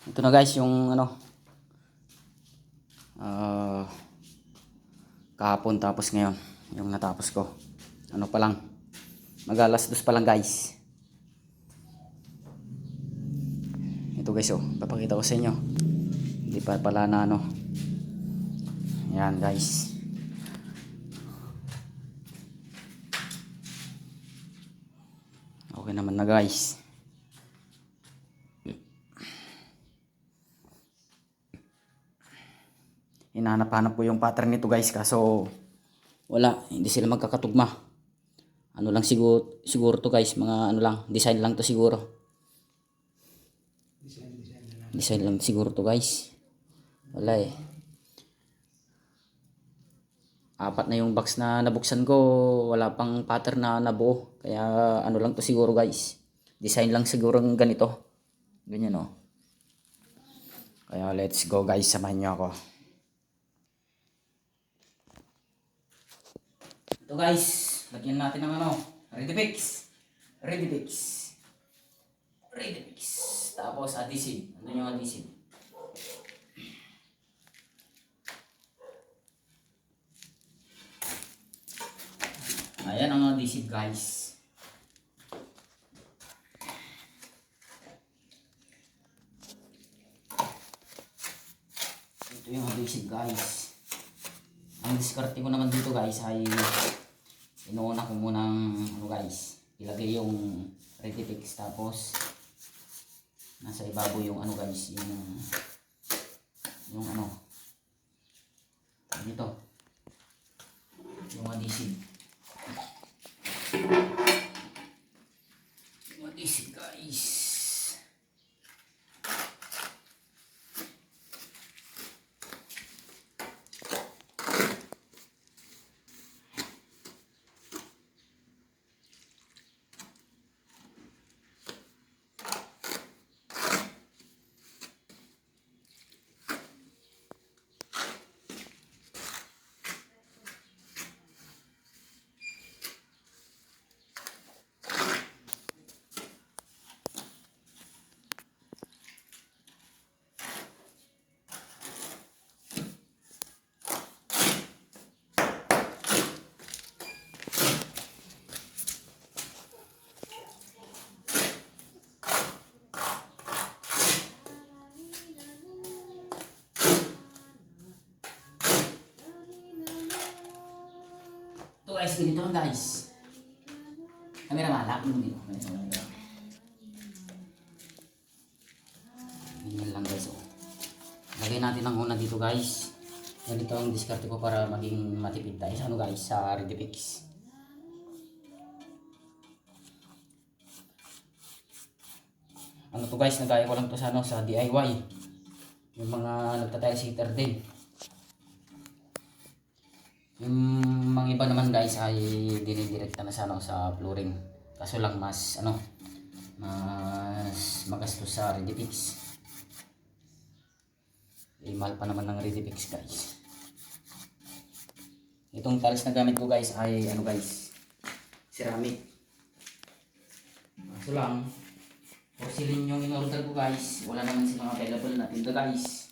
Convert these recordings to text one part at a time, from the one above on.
Ito na guys yung ano, ah, kahapon tapos ngayon yung natapos ko. Ano pa lang, mag-alas 2 pa lang guys. Ito guys, oh, papakita ko sa inyo. Hindi pa pala na ano. Ayan guys. Okay naman na guys. Hinahanap-hanap ko yung pattern nito guys, kaso wala, hindi sila magkakatugma. Ano lang siguro to guys, mga ano lang, design lang to siguro. Design lang siguro to guys. Wala eh. Apat na yung box na nabuksan ko, wala pang pattern na nabuo. Kaya ano lang to siguro guys. Design lang siguro ng ganito. Ganyan oh. Kaya let's go guys, samahan niyo ako. Ito guys, lagyan natin ng ano, ready fix. Ready fix. Ready fix. Tapos adhesive. Ano yung adhesive? Ayan ang adhesive guys. Ito yung adhesive guys. Ang diskarte ko naman dito guys ay inuuna ko munang ano guys, ilagay yung ready fix, tapos nasa ibabaw yung ano guys, yung ano dito, yung adhesive. Yung adhesive guys. Ito guys, ganito lang guys. Camera malak mo dito. Ganyan lang guys. Oh. Lagay natin ang una dito guys. Ganito ang diskarte ko para maging matipid tayo sa ano guys, sa ready fix. Ano to guys, nagaya ko lang to sa ano, sa DIY. Yung mga nagta-tile sitter din. Yung mga iba naman guys ay dinidirekta na sa ano, sa flooring. Kaso lang mas ano, mas magastos sa ready fix. Mahal pa naman ng ready fix guys. Itong tiles na gamit ko guys ay ano guys, ceramic. Kaso lang, porcelain yung in-order ko guys, wala naman silang available na tinda guys.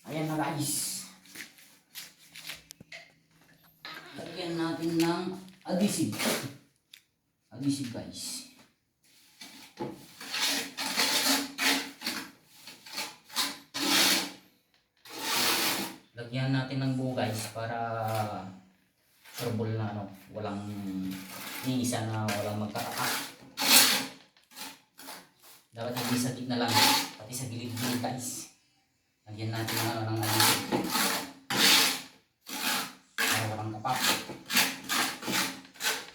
Ayan na guys. Lagyan natin ng adhesive. Adhesive guys. Lagyan natin ng buo guys para turbol na ano, walang iisa na walang magkakapak. Dapat hindi sa gitna lang, pati sa gilid-gilid guys. Lagyan natin ng ano, ng adhesive para walang kapak.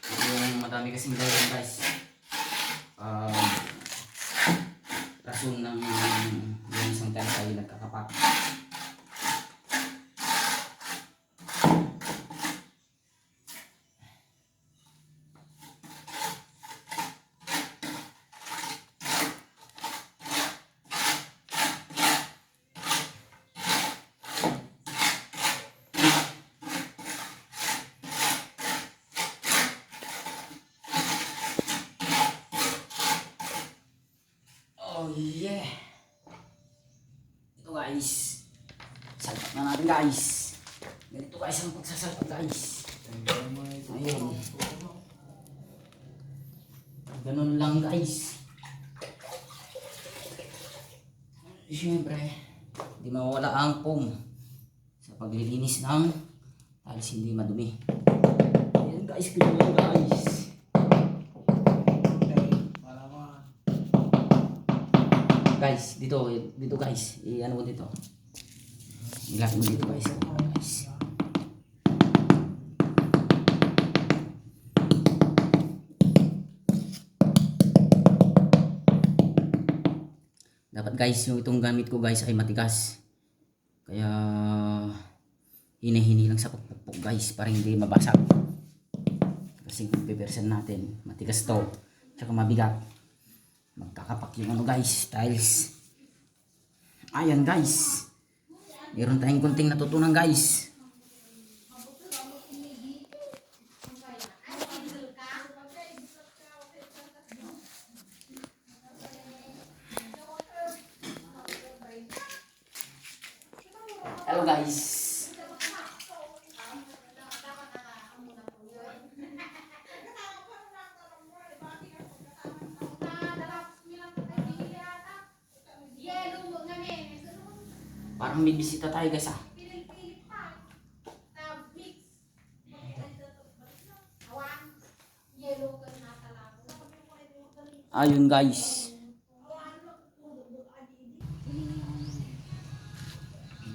Ito yung madami kasing dahilan guys. Rason ng yung isang tiles ay nagkakapak. Oh yeah. Ito guys. Salpak na natin guys. Ganito guys ang pagsasalpak guys. Ayun. Ganun lang guys. Siyempre, di mawala ang foam sa paglilinis ng tiles hindi madumi. Ayan guys, ganun lang guys. Guys, dito guys, i-ano ko dito. Ilagay mo dito guys. Dapat guys, yung itong gamit ko guys ay matigas. Kaya hinihini lang sa pagpupok guys para hindi mabasag. Kasi kung pipersan natin, matigas to. Tsaka mabigat. Magkakapak yung ano guys, tiles. Ayan guys. Meron tayong kunting natutunan guys. Hello guys. Parang may bisita tayo guys ah. Ayun guys.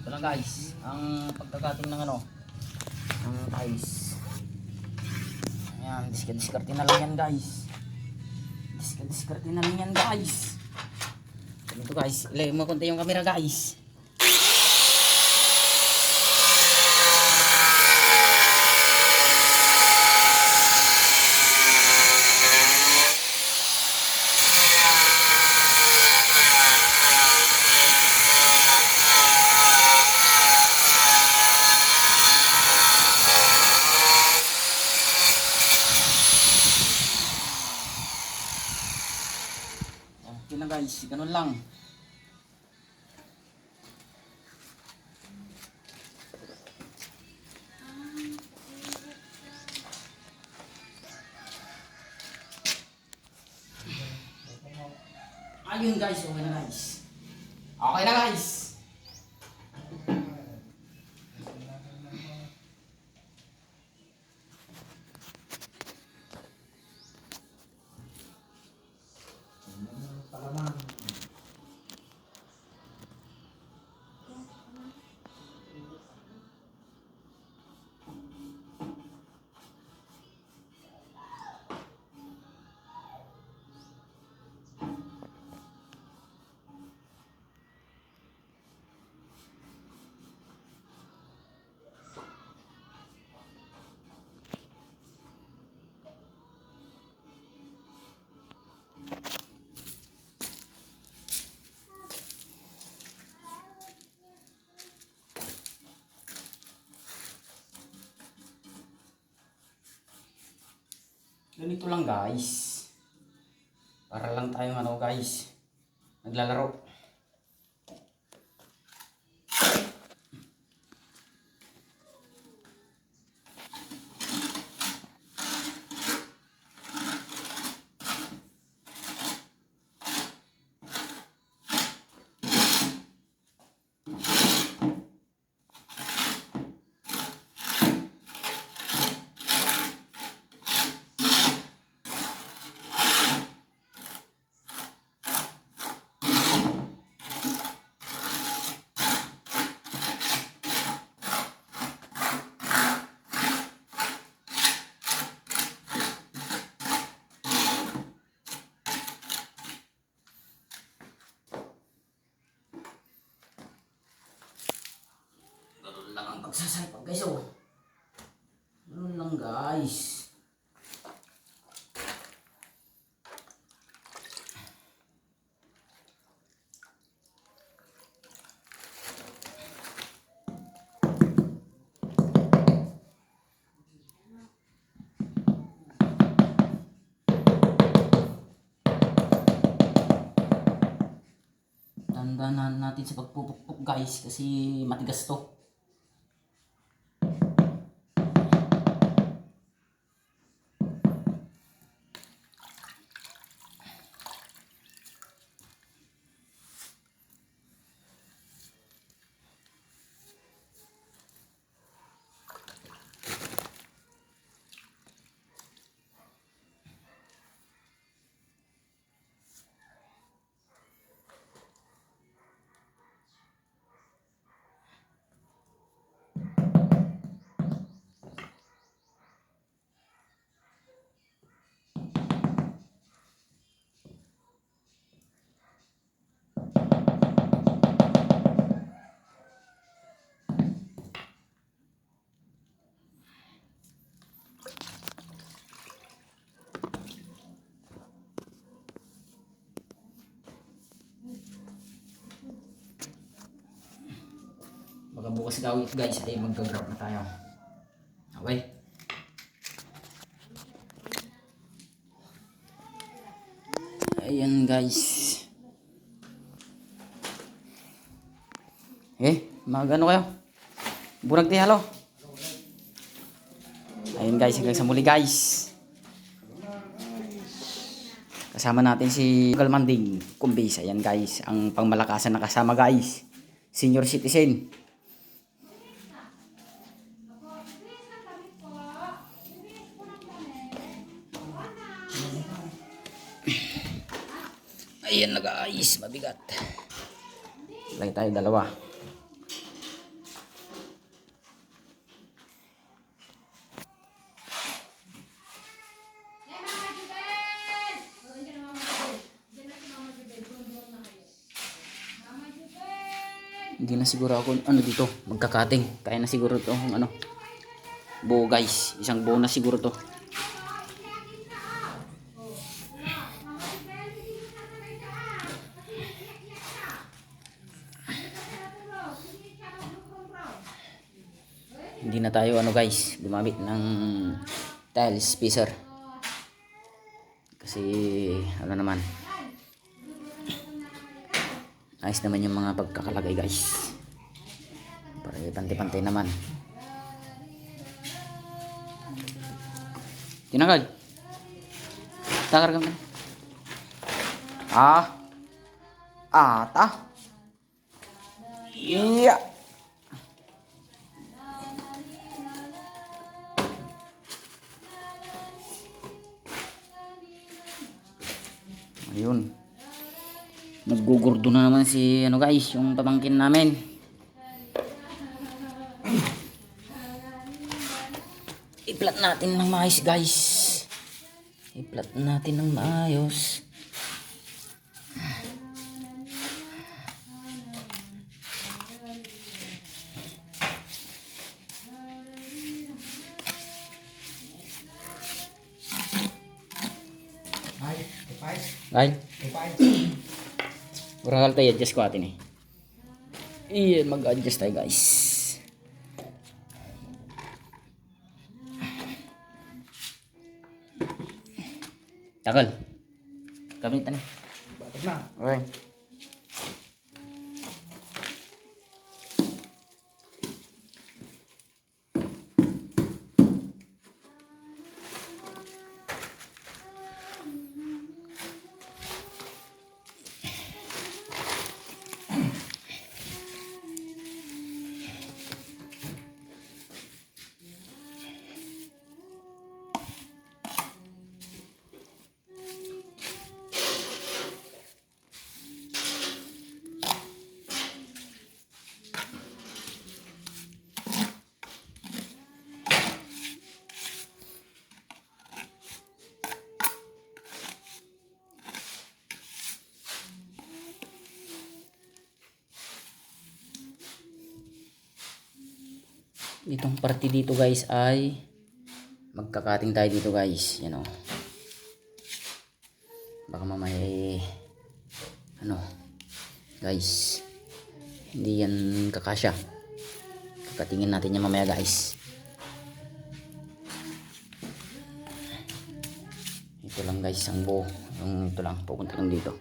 Ito lang guys, ang pagkakating ng ano, ng tiles. Ayan, diskarte na lang yan guys. Diskarte na lang yan guys. Ito guys, ilagay mo konti yung camera guys. Okay na guys, ganun lang. Ayun guys, okay na guys. Okay na guys. Ganito lang guys. Para lang tayong ano guys, naglalaro. Ganun lang ang pagsasalpak guys oh. Ganun lang guys. Dahan-dahan natin sa pagpupukpuk guys kasi matigas to. Baka bukas daw guys ay mag-grab na tayo. Okay. Ayan guys. Magano kayo? Burag di halo. Ayun guys, hanggang sa muli guys. Kasama natin si Galmanding Kumbis. Ayan guys, ang pangmalakasan na kasama guys. Senior citizen. Ayan na guys, mabigat. Lagi tayo dalawa. Hindi na siguro ako dito magkakating. Kaya na siguro to buo guys. Isang buo na siguro to. Hindi na tayo guys gumamit ng tile spacer. Kasi naman. Ayos naman yung mga pagkakalagay guys. Para pantay-pantay naman. Tinanggal. Takaragam na. Ata. Iya. Ayun. Naggugurdo na naman si guys, yung pamangkin namin. I-flat natin ng maayos guys. I-flat natin ng maayos. Ay. Kurang tayo adjust ko atin Iyan, mag-adjust tayo guys. Takal. Gamitan eh. Batak na. Okay. Itong parte dito guys ay magkakating tayo dito guys, baka mamaya guys, hindi yan kakasya. Kakatingin natin yan mamaya guys. Ito lang guys ang buo, ito lang pupunta lang dito,